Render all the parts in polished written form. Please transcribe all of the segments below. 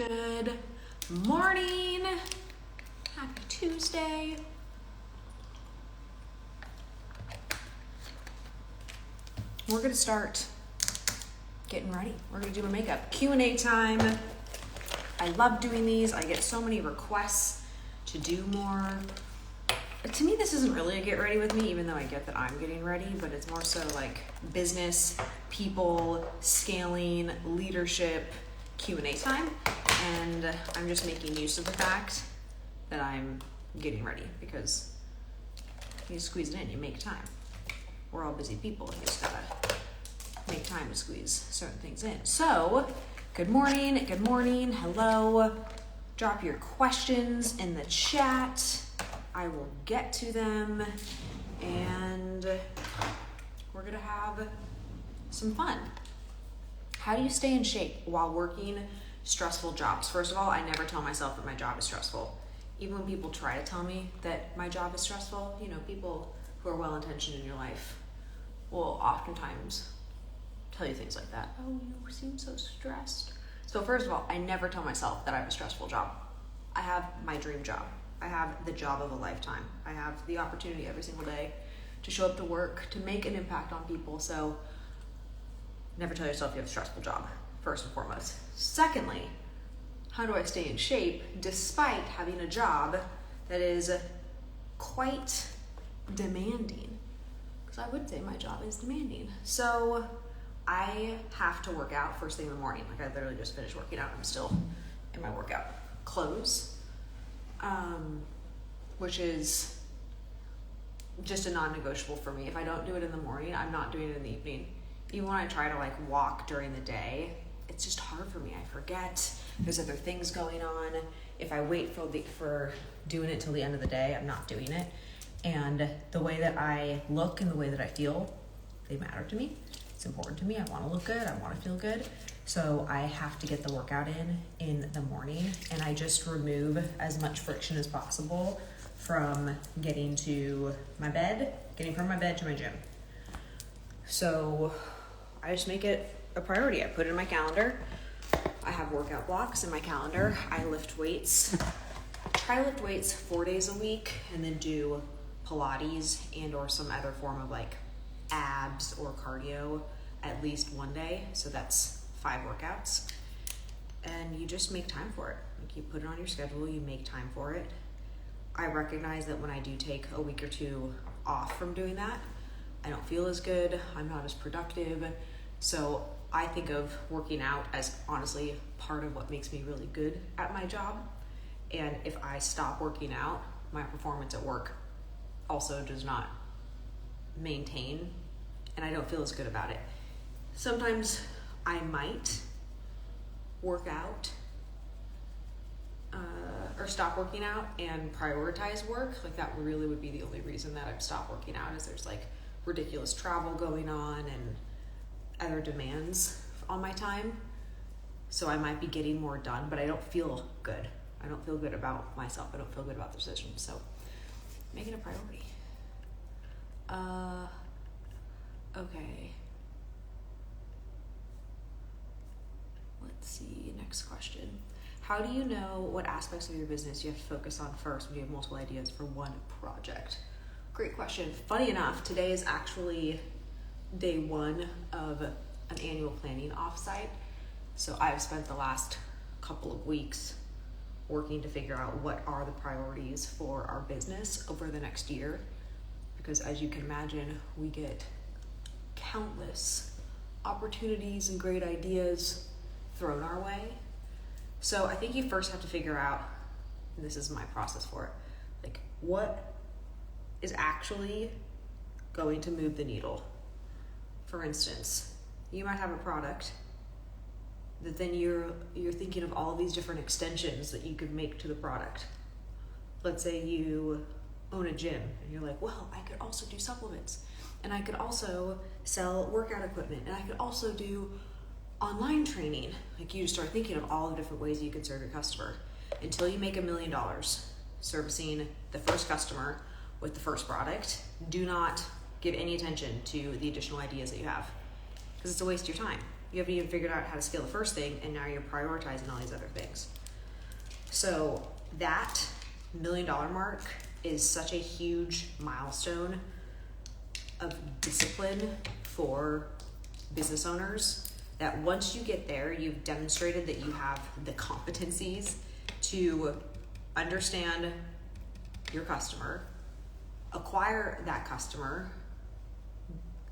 Good morning. Happy Tuesday. We're going to start getting ready. We're going to do my makeup. Q&A time. I love doing these. I get so many requests to do more. To me, this isn't really a get ready with me, even though I get that I'm getting ready, but it's more so like business, people, scaling, leadership, Q&A time. And I'm just making use of the fact that I'm getting ready because you squeeze it in, you make time. We're all busy people. You just gotta make time to squeeze certain things in. So, good morning, hello. Drop your questions in the chat. I will get to them and we're gonna have some fun. How do you stay in shape while working stressful jobs? First of all, I never tell myself that my job is stressful. Even when people try to tell me that my job is stressful, people who are well-intentioned in your life will oftentimes tell you things like that. Oh, you seem so stressed. So first of all, I never tell myself that I have a stressful job. I have my dream job. I have the job of a lifetime. I have the opportunity every single day to show up to work, to make an impact on people. So never tell yourself you have a stressful job, first and foremost. Secondly, how do I stay in shape despite having a job that is quite demanding? Because I would say my job is demanding. So I have to work out first thing in the morning. Like I literally just finished working out. I'm still in my workout clothes, which is just a non-negotiable for me. If I don't do it in the morning, I'm not doing it in the evening. Even when I try to walk during the day, it's just hard for me. I forget. There's other things going on. If I wait for doing it till the end of the day, I'm not doing it. And the way that I look and the way that I feel, they matter to me. It's important to me. I want to look good. I want to feel good. So I have to get the workout in the morning, and I just remove as much friction as possible from getting from my bed to my gym. So I just make it a priority. I put it in my calendar. I have workout blocks in my calendar. I lift weights. Try to lift weights 4 days a week and then do Pilates and or some other form of abs or cardio at least one day. So that's 5 workouts. And you just make time for it. You put it on your schedule, you make time for it. I recognize that when I do take a week or two off from doing that, I don't feel as good, I'm not as productive. So I think of working out as honestly part of what makes me really good at my job. And if I stop working out, my performance at work also does not maintain, and I don't feel as good about it. Sometimes I might work out or stop working out and prioritize work. That really would be the only reason that I've stopped working out, is there's ridiculous travel going on and other demands on my time. So I might be getting more done, but I don't feel good. I don't feel good about myself. I don't feel good about the decision. So make it a priority. Okay. Let's see, next question. How do you know what aspects of your business you have to focus on first when you have multiple ideas for one project? Great question. Funny enough, today is actually day 1 of an annual planning offsite. So I've spent the last couple of weeks working to figure out what are the priorities for our business over the next year. Because as you can imagine, we get countless opportunities and great ideas thrown our way. So I think you first have to figure out, and this is my process for it, what is actually going to move the needle. For instance, you might have a product that then you're thinking of all these different extensions that you could make to the product. Let's say you own a gym and you're well, I could also do supplements, and I could also sell workout equipment, and I could also do online training. You start thinking of all the different ways you can serve your customer until you make $1 million servicing the first customer with the first product. Do not give any attention to the additional ideas that you have, because it's a waste of your time. You haven't even figured out how to scale the first thing, and now you're prioritizing all these other things. So that $1 million mark is such a huge milestone of discipline for business owners that once you get there, you've demonstrated that you have the competencies to understand your customer, acquire that customer,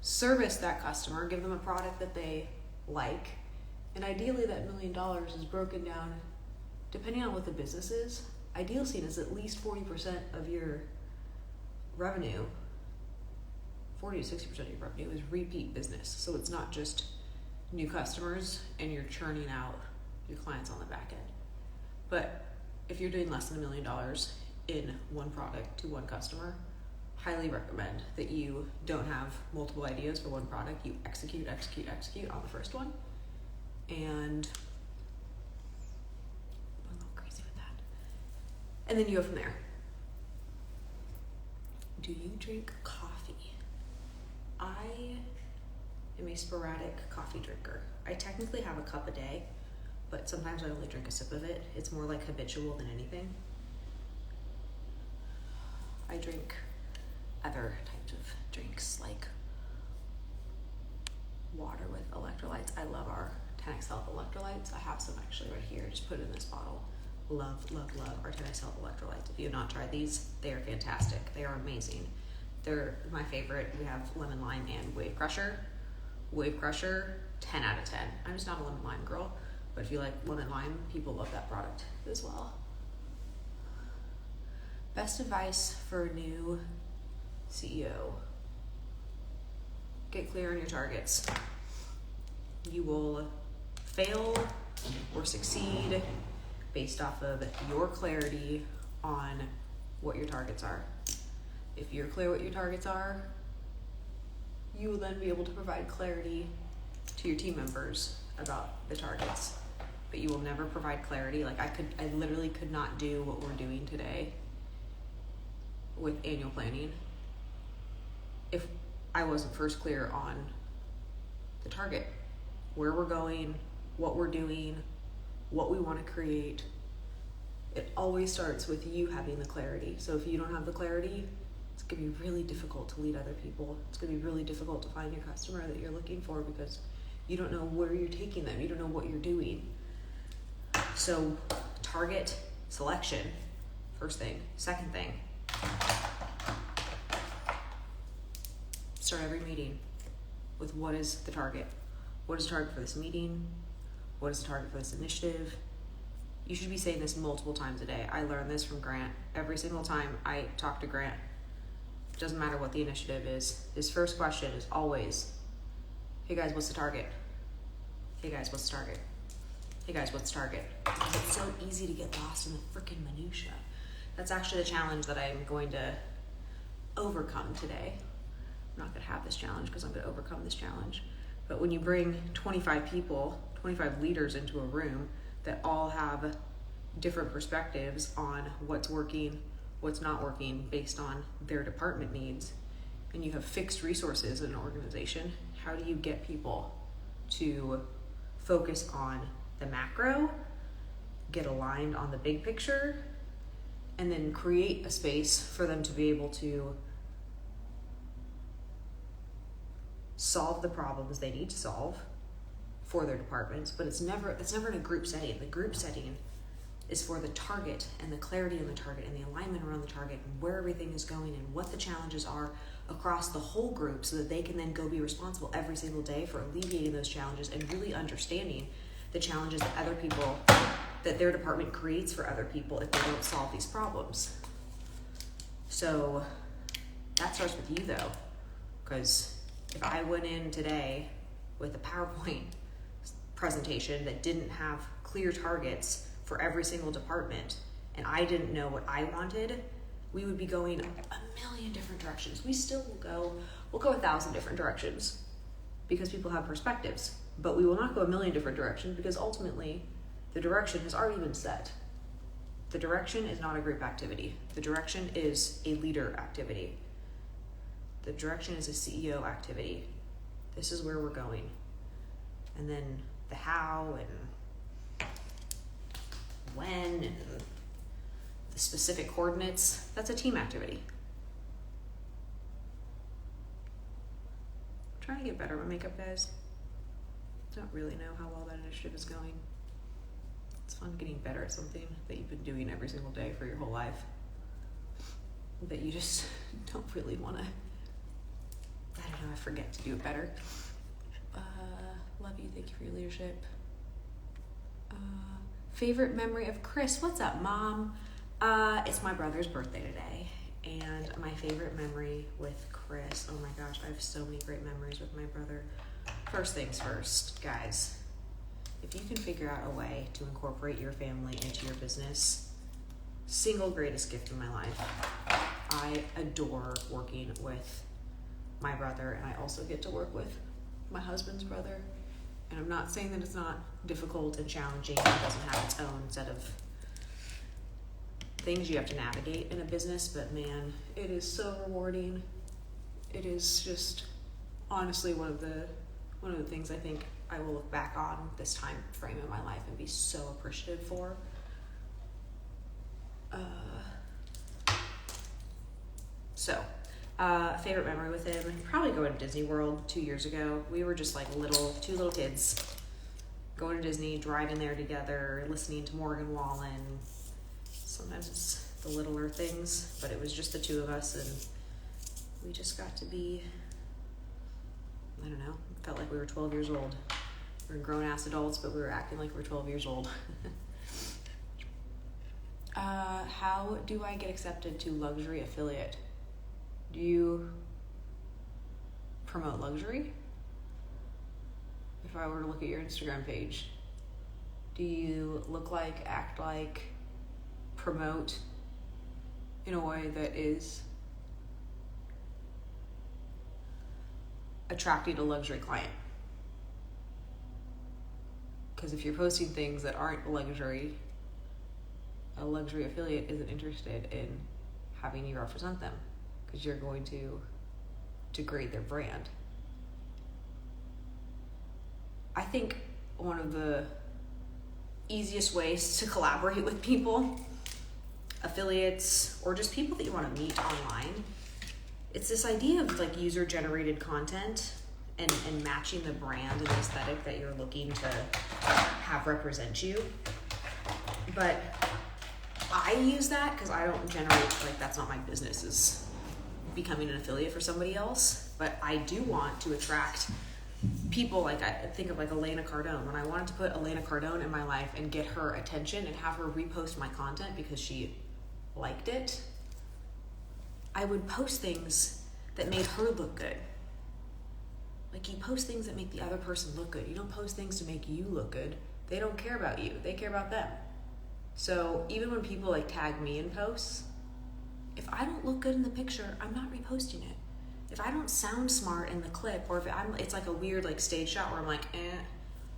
service that customer, give them a product that they like, and ideally that $1 million is broken down, depending on what the business is. Ideal scene is at least 40% of your revenue, 40 to 60% of your revenue is repeat business. So it's not just new customers and you're churning out your clients on the back end. But if you're doing less than $1 million in one product to one customer, highly recommend that you don't have multiple ideas for one product. You execute on the first one, and I'm a little crazy with that. And then you go from there. Do you drink coffee? I am a sporadic coffee drinker. I technically have a cup a day, but sometimes I only drink a sip of it. It's more like habitual than anything. I drink other types of drinks like water with electrolytes. I love our 10X Health electrolytes. I have some actually right here. Just put it in this bottle. Love our 10X Health electrolytes. If you have not tried these, they are fantastic. They are amazing. They're my favorite. We have lemon lime and wave crusher. Wave crusher, 10 out of 10. I'm just not a lemon lime girl, but if you like lemon lime, people love that product as well. Best advice for a new CEO. Get clear on your targets. You will fail or succeed based off of your clarity on what your targets are. If you're clear what your targets are, you will then be able to provide clarity to your team members about the targets. But you will never provide clarity. Like I literally could not do what we're doing today with annual planning if I wasn't first clear on the target, where we're going, what we're doing, what we want to create. It always starts with you having the clarity. So if you don't have the clarity, it's going to be really difficult to lead other people. It's going to be really difficult to find your customer that you're looking for because you don't know where you're taking them. You don't know what you're doing. So target selection, first thing. Second thing, start every meeting with what is the target? What is the target for this meeting? What is the target for this initiative? You should be saying this multiple times a day. I learned this from Grant. Every single time I talk to Grant, it doesn't matter what the initiative is, his first question is always, hey guys, what's the target? Hey guys, what's the target? Hey guys, what's the target? Because it's so easy to get lost in the freaking minutia. That's actually the challenge that I'm going to overcome today. I'm not going to have this challenge because I'm going to overcome this challenge. But when you bring 25 people, 25 leaders into a room that all have different perspectives on what's working, what's not working based on their department needs, and you have fixed resources in an organization, how do you get people to focus on the macro, get aligned on the big picture, and then create a space for them to be able to solve the problems they need to solve for their departments? But it's never in a group setting. The group setting is for the target and the clarity on the target and the alignment around the target and where everything is going and what the challenges are across the whole group so that they can then go be responsible every single day for alleviating those challenges and really understanding the challenges that other people, that their department creates for other people if they don't solve these problems. So that starts with you though, because if I went in today with a PowerPoint presentation that didn't have clear targets for every single department and I didn't know what I wanted, we would be going a million different directions. We'll go 1,000 different directions because people have perspectives, but we will not go a million different directions because ultimately the direction has already been set. The direction is not a group activity. The direction is a leader activity. The direction is a CEO activity. This is where we're going. And then the how and when and the specific coordinates, that's a team activity. I'm trying to get better at my makeup, guys. I don't really know how well that initiative is going. It's fun getting better at something that you've been doing every single day for your whole life, that you just don't really want to, I don't know, I forget to do it better. Love you, thank you for your leadership. Favorite memory of Chris, what's up, Mom? It's my brother's birthday today, and my favorite memory with Chris, oh my gosh, I have so many great memories with my brother. First things first, guys, if you can figure out a way to incorporate your family into your business, single greatest gift in my life. I adore working with my brother, and I also get to work with my husband's brother. And I'm not saying that it's not difficult and challenging. It doesn't have its own set of things you have to navigate in a business, but man, it is so rewarding. It is just honestly one of the things I think I will look back on this time frame in my life and be so appreciative for. Favorite memory with him, probably going to Disney World 2 years ago. We were just like two little kids going to Disney, driving there together, listening to Morgan Wallen. Sometimes it's the littler things, but it was just the two of us, and we just got to be, I don't know, felt like we were 12 years old. We were grown-ass adults, but we were acting like we were 12 years old. How do I get accepted to luxury affiliate? Do you promote luxury? If I were to look at your Instagram page, do you look like, act like, promote in a way that is attracting a luxury client? Because if you're posting things that aren't luxury, a luxury affiliate isn't interested in having you represent them, because you're going to degrade their brand. I think one of the easiest ways to collaborate with people, affiliates, or just people that you want to meet online, it's this idea of like user-generated content and matching the brand and the aesthetic that you're looking to have represent you. But I use that because I don't generate, like, that's not my business, is becoming an affiliate for somebody else. But I do want to attract people, like I think of like Elena Cardone. When I wanted to put Elena Cardone in my life and get her attention and have her repost my content because she liked it, I would post things that made her look good. Like, you post things that make the other person look good. You don't post things to make you look good. They don't care about you. They care about them. So even when people like tag me in posts, if I don't look good in the picture, I'm not reposting it. If I don't sound smart in the clip, or if it's like a weird like stage shot where I'm like,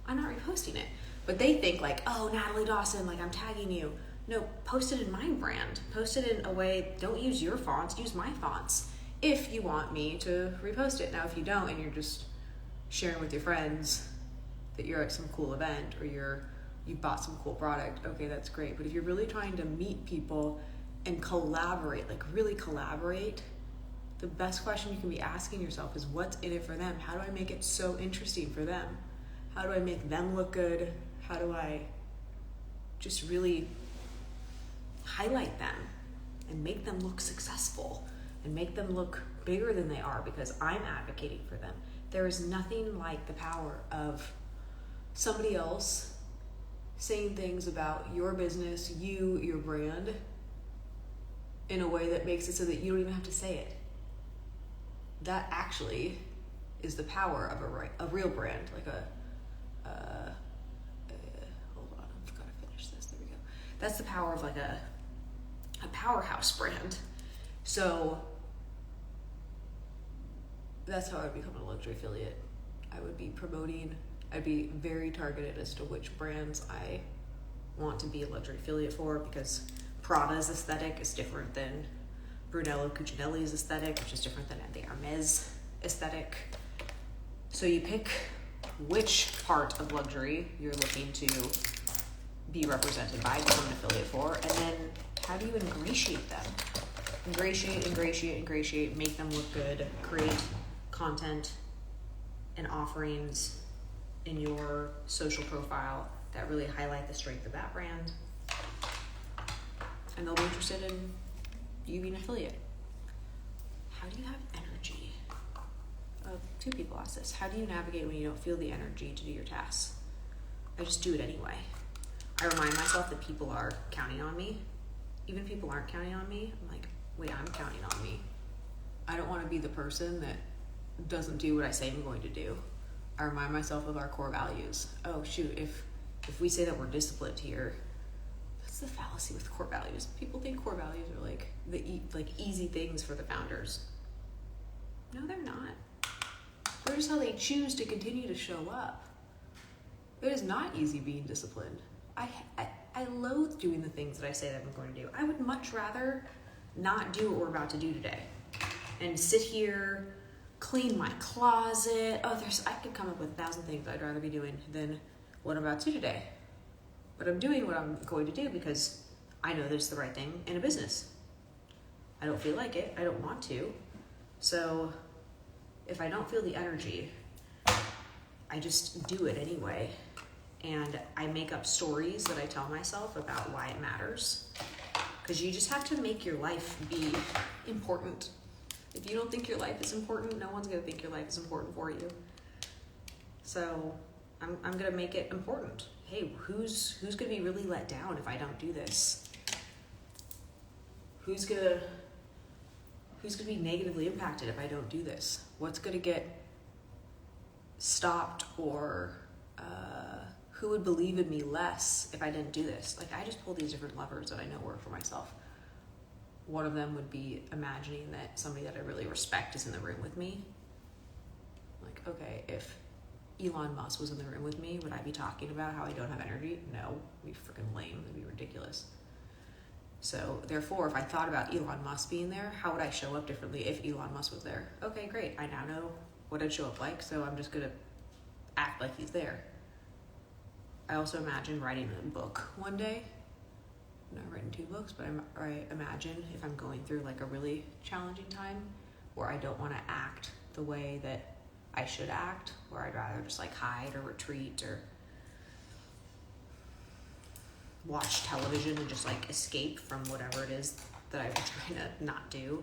I'm not reposting it. But they think like, oh, Natalie Dawson, like I'm tagging you. No, post it in my brand. Post it in a way, don't use your fonts, use my fonts. If you want me to repost it. Now, if you don't, and you're just sharing with your friends that you're at some cool event or you bought some cool product, okay, that's great. But if you're really trying to meet people and collaborate, like really collaborate, the best question you can be asking yourself is, what's in it for them? How do I make it so interesting for them? How do I make them look good? How do I just really highlight them and make them look successful and make them look bigger than they are because I'm advocating for them? There is nothing like the power of somebody else saying things about your business, your brand, in a way that makes it so that you don't even have to say it. That actually is the power of a real brand, like hold on, I've got to finish this. There we go. That's the power of like a powerhouse brand. So that's how I would become a luxury affiliate. I would be promoting. I'd be very targeted as to which brands I want to be a luxury affiliate for, because Prada's aesthetic is different than Brunello Cucinelli's aesthetic, which is different than the Hermes aesthetic. So you pick which part of luxury you're looking to be represented by, become an affiliate for, and then how do you ingratiate them? Ingratiate, make them look good, create content and offerings in your social profile that really highlight the strength of that brand. And they'll be interested in you being an affiliate. How do you have energy? Two people ask this. How do you navigate when you don't feel the energy to do your tasks? I just do it anyway. I remind myself that people are counting on me. Even if people aren't counting on me, I'm like, wait, I'm counting on me. I don't want to be the person that doesn't do what I say I'm going to do. I remind myself of our core values. Oh shoot, if we say that we're disciplined here, that's the fallacy with core values. People think core values are like the easy things for the founders. No, they're not. They're just how they choose to continue to show up. It is not easy being disciplined. I loathe doing the things that I say that I'm going to do. I would much rather not do what we're about to do today and sit here, clean my closet. I could come up with 1,000 things I'd rather be doing than what I'm about to do today. But I'm doing what I'm going to do because I know that it's the right thing in a business. I don't feel like it. I don't want to. So if I don't feel the energy, I just do it anyway. And I make up stories that I tell myself about why it matters. Because you just have to make your life be important. If you don't think your life is important, no one's going to think your life is important for you. So I'm going to make it important. Hey, who's going to be really let down if I don't do this? Who's going to be negatively impacted if I don't do this? What's going to get stopped, or who would believe in me less if I didn't do this? Like, I just pull these different levers that I know work for myself. One of them would be imagining that somebody that I really respect is in the room with me. Like, okay, if Elon Musk was in the room with me, would I be talking about how I don't have energy? No, it'd be freaking lame. It'd be ridiculous. So therefore, if I thought about Elon Musk being there, how would I show up differently if Elon Musk was there? Okay, great. I now know what I'd show up like, so I'm just going to act like he's there. I also imagine writing a book one day. I've not written 2 books, but I imagine if I'm going through like a really challenging time where I don't want to act the way that I should act, where I'd rather just like hide or retreat or watch television and just like escape from whatever it is that I'm trying to not do.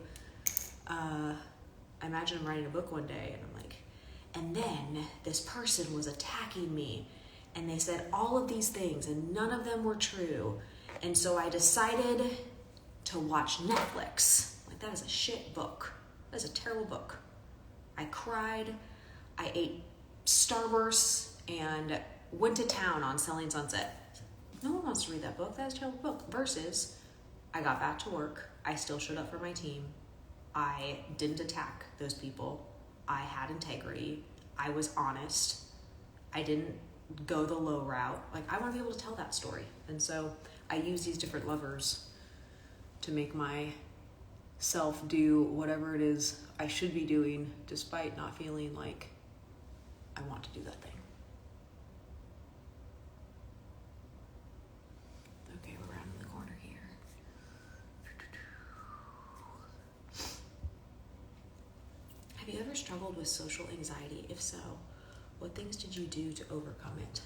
I imagine I'm writing a book one day and I'm like, and then this person was attacking me and they said all of these things and none of them were true. And so I decided to watch Netflix. Like, that is a shit book. That is a terrible book. I cried, I ate Starburst, and went to town on Selling Sunset. No one wants to read that book. That is a terrible book. Versus, I got back to work. I still showed up for my team. I didn't attack those people. I had integrity. I was honest. I didn't go the low route. Like, I want to be able to tell that story. And so I use these different levers to make myself do whatever it is I should be doing, despite not feeling like I want to do that thing. Okay, we're rounding the corner here. Have you ever struggled with social anxiety? If so, what things did you do to overcome it?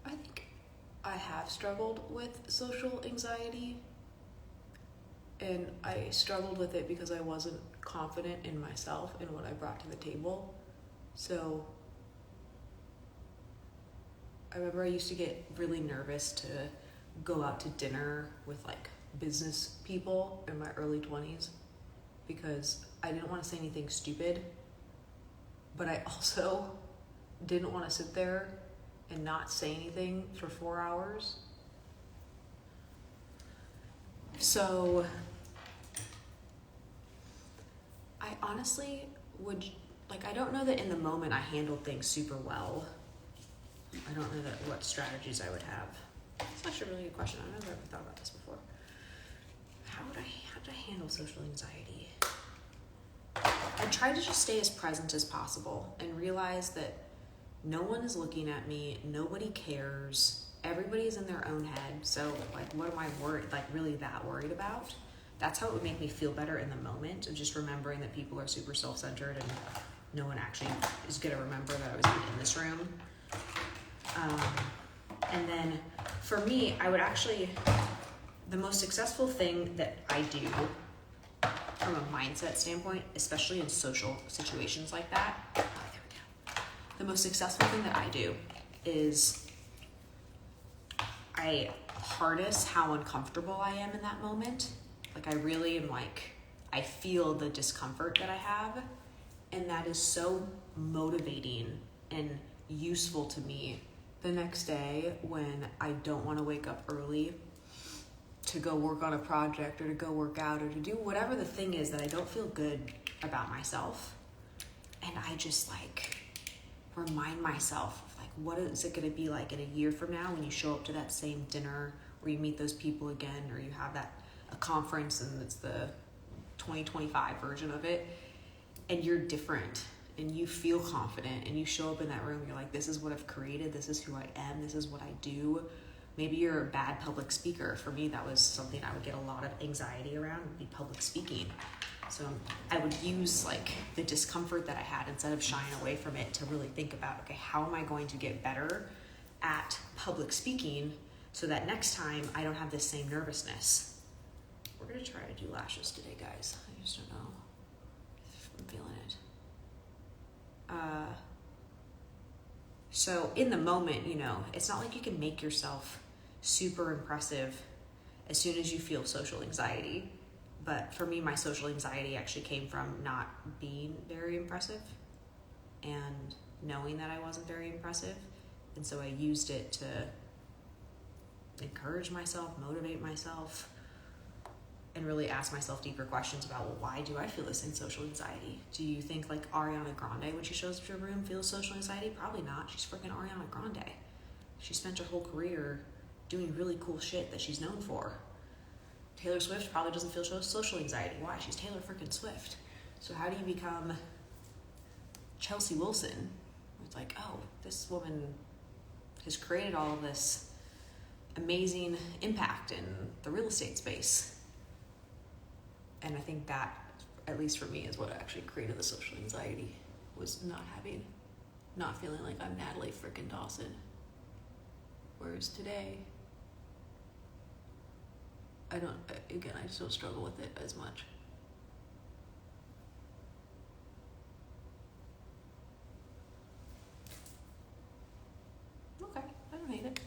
I think I have struggled with social anxiety, and I struggled with it because I wasn't confident in myself and what I brought to the table. So I remember I used to get really nervous to go out to dinner with like business people in my early 20s because I didn't want to say anything stupid, but I also didn't want to sit there and not say anything for 4 hours. So I honestly would, like, I don't know that in the moment I handled things super well. I don't know that what strategies I would have. That's actually a really good question. I don't know if I've ever thought about this before. how did I handle social anxiety? I tried to just stay as present as possible and realize that no one is looking at me, nobody cares, everybody's in their own head. So like, what am I really that worried about? That's how it would make me feel better in the moment, of just remembering that people are super self-centered and no one actually is gonna remember that I was in this room. And then for me, I would actually, the most successful thing that I do from a mindset standpoint, especially in social situations like that, the most successful thing that I do is I harness how uncomfortable I am in that moment. Like I really am I feel the discomfort that I have, and that is so motivating and useful to me the next day when I don't want to wake up early to go work on a project or to go work out or to do whatever the thing is that I don't feel good about myself. And I just remind myself of what is it going to be like in a year from now when you show up to that same dinner, or you meet those people again, or you have a conference and it's the 2025 version of it, and you're different and you feel confident and you show up in that room, you're like, this is what I've created, this is who I am, this is what I do. Maybe you're a bad public speaker. For me, that was something I would get a lot of anxiety around, would be public speaking. So I would use the discomfort that I had, instead of shying away from it, to really think about, okay, how am I going to get better at public speaking so that next time I don't have this same nervousness. We're gonna try to do lashes today, guys. I just don't know if I'm feeling it. So in the moment, it's not like you can make yourself super impressive as soon as you feel social anxiety. But for me, my social anxiety actually came from not being very impressive and knowing that I wasn't very impressive. And so I used it to encourage myself, motivate myself, and really ask myself deeper questions about, well, why do I feel this social anxiety? Do you think Ariana Grande, when she shows up to a room, feels social anxiety? Probably not. She's freaking Ariana Grande. She spent her whole career doing really cool shit that she's known for. Taylor Swift probably doesn't feel social anxiety. Why? She's Taylor freaking Swift. So how do you become Chelsea Wilson? It's this woman has created all of this amazing impact in the real estate space. And I think that, at least for me, is what actually created the social anxiety, was not feeling like I'm Natalie freaking Dawson. Whereas today, I just don't struggle with it as much. Okay, I don't hate it.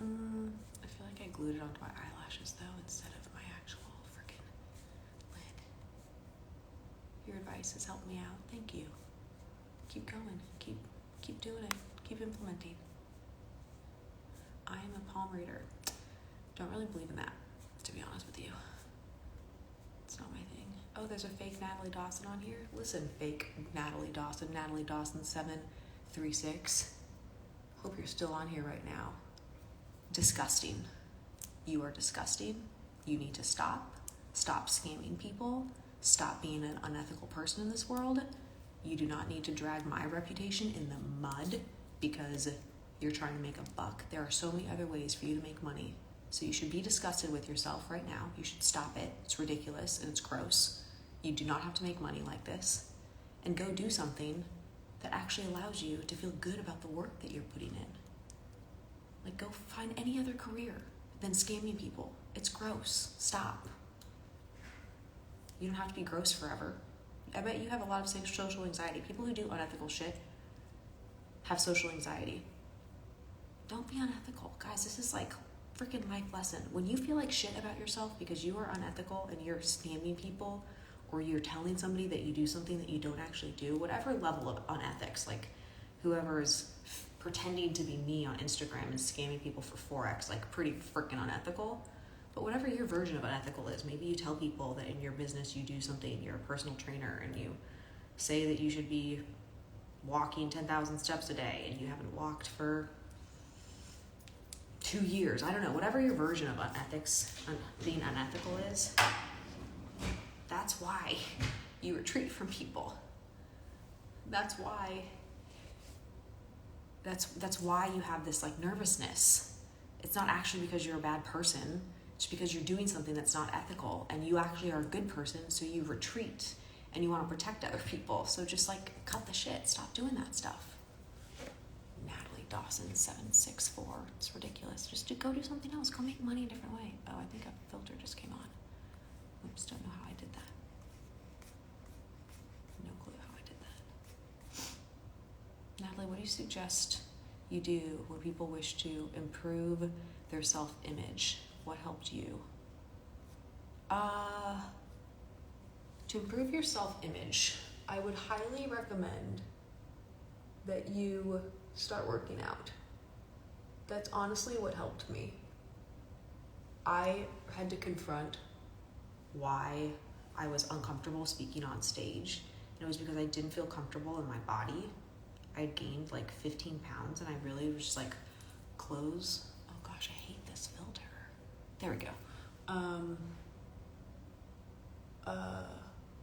I feel like I glued it onto my eyelashes though, instead of my actual freaking lid. Your advice has helped me out. Thank you. Keep going. Keep doing it. Keep implementing. I am a palm reader. Don't really believe in that, to be honest with you. It's not my thing. Oh, there's a fake Natalie Dawson on here. Listen, fake Natalie Dawson 736. Hope you're still on here right now. Disgusting. You are disgusting. You need to stop. Stop scamming people. Stop being an unethical person in this world. You do not need to drag my reputation in the mud because you're trying to make a buck. There are so many other ways for you to make money. So you should be disgusted with yourself right now. You should stop it. It's ridiculous and it's gross. You do not have to make money like this. And go do something that actually allows you to feel good about the work that you're putting in. Go find any other career than scamming people. It's gross. Stop. You don't have to be gross forever. I bet you have a lot of social anxiety. People who do unethical shit have social anxiety. Don't be unethical. Guys, this is freaking life lesson. When you feel like shit about yourself because you are unethical and you're scamming people, or you're telling somebody that you do something that you don't actually do, whatever level of unethics, whoever is pretending to be me on Instagram and scamming people for Forex, pretty freaking unethical. But whatever your version of unethical is, maybe you tell people that in your business you do something, you're a personal trainer, and you say that you should be walking 10,000 steps a day and you haven't walked for 2 years. I don't know, whatever your version of being unethical is, that's why you retreat from people. That's why you have this like nervousness. It's not actually because you're a bad person. It's because you're doing something that's not ethical, and you actually are a good person, so you retreat and you want to protect other people. So just like cut the shit. Stop doing that stuff. Natalie Dawson 764. It's ridiculous. Just go do something else. Go make money a different way. Oh, I think a filter just came on. Oops, don't know how I did that. No clue how I did that. Natalie, what do you suggest you do when people wish to improve their self-image? What helped you? To improve your self-image, I would highly recommend that you start working out. That's honestly what helped me. I had to confront why I was uncomfortable speaking on stage. And it was because I didn't feel comfortable in my body. I had gained like 15 pounds and I really was just like, clothes. Oh gosh, I hate this filter. There we go.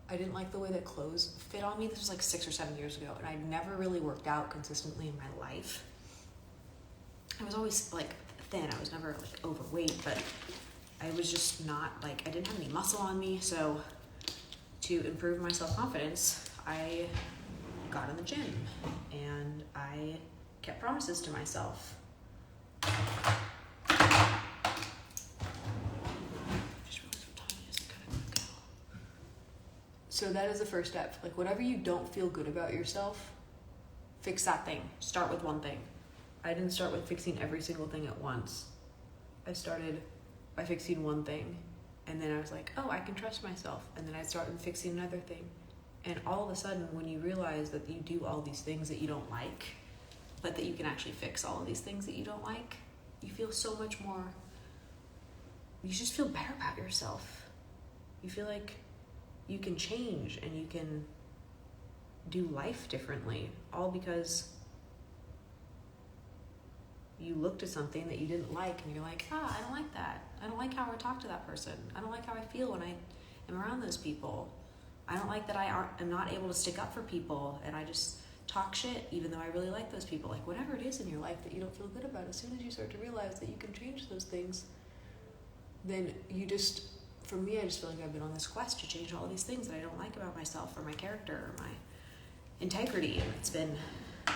I didn't like the way that clothes fit on me. This was like 6 or 7 years ago, and I'd never really worked out consistently in my life. I was always like thin. I was never like overweight, but I was just not like, I didn't have any muscle on me. So to improve my self-confidence, I got in the gym and I kept promises to myself. So that is the first step. Like whatever you don't feel good about yourself, fix that thing. Start with one thing. I didn't start with fixing every single thing at once. I started by fixing one thing, and then I was like, oh, I can trust myself. And then I started fixing another thing. And all of a sudden, when you realize that you do all these things that you don't like, but that you can actually fix all of these things that you don't like, you feel so much more, you just feel better about yourself. You feel like you can change and you can do life differently, all because you looked at something that you didn't like and you're like, I don't like that. I don't like how I talk to that person. I don't like how I feel when I am around those people. I don't like that I am not able to stick up for people and I just talk shit even though I really like those people. Like whatever it is in your life that you don't feel good about, as soon as you start to realize that you can change those things, then you just, for me, I just feel like I've been on this quest to change all of these things that I don't like about myself or my character or my integrity. And it's been a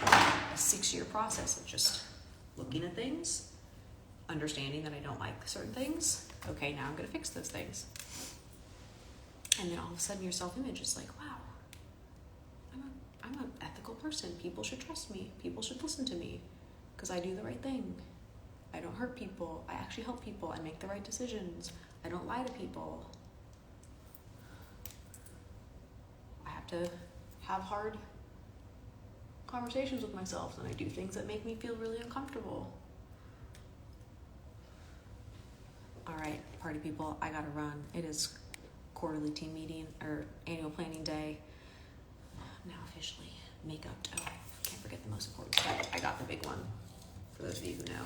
6-year process of just looking at things, understanding that I don't like certain things. Okay, now I'm going to fix those things. And then all of a sudden your self-image is like, wow, I'm an ethical person. People should trust me. People should listen to me because I do the right thing. I don't hurt people. I actually help people. I make the right decisions. I don't lie to people. I have to have hard conversations with myself, and I do things that make me feel really uncomfortable. All right, party people, I gotta run. It is quarterly team meeting or annual planning day. Now officially makeup. Oh, can't forget the most important step. I got the big one. For those of you who know,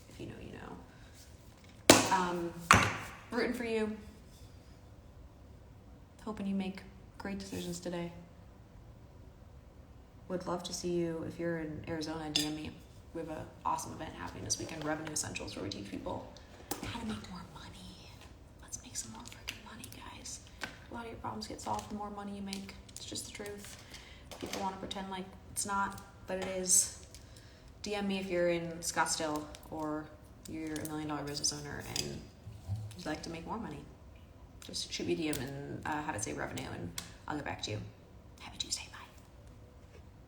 if you know, you know. Rooting for you. Hoping you make great decisions today. Would love to see you. If you're in Arizona, DM me. We have an awesome event happening this weekend, Revenue Essentials, where we teach people how to make more money. Let's make some more freaking money, guys. A lot of your problems get solved the more money you make. It's just the truth. People want to pretend like it's not, but it is. DM me if you're in Scottsdale or you're $1 million business owner and you'd like to make more money. Just shoot me a DM and have it say revenue, and I'll get back to you. Happy Tuesday.